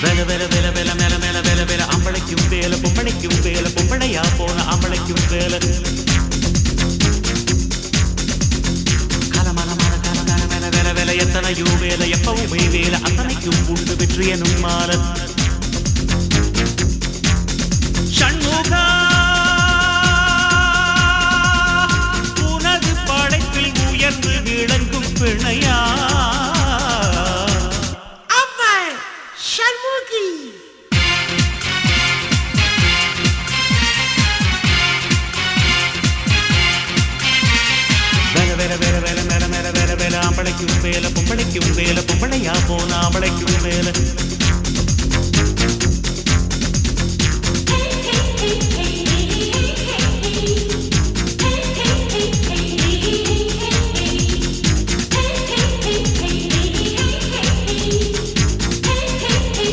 வேல வேல வேல வேல மேல மேல வேல வேல அம்பளைக்கும் வேல பொம்பளைக்கும் வேல பொம்பளையா போன அம்பளைக்கும் வேல கலமல மல கல மேல வேல வேல எத்தனையோ வேல எப்பவுமே வேல அத்தனைக்கும் உண்டு வெற்றி எனும் மால ஷண்முகா உனது படைப்பில் உயர்ந்து விளங்கும் பிணையா அம்பளைக்கும் வேல பொம்பளைக்கும் வேல பொம்பளையா போன அம்பளைக்கும் வேல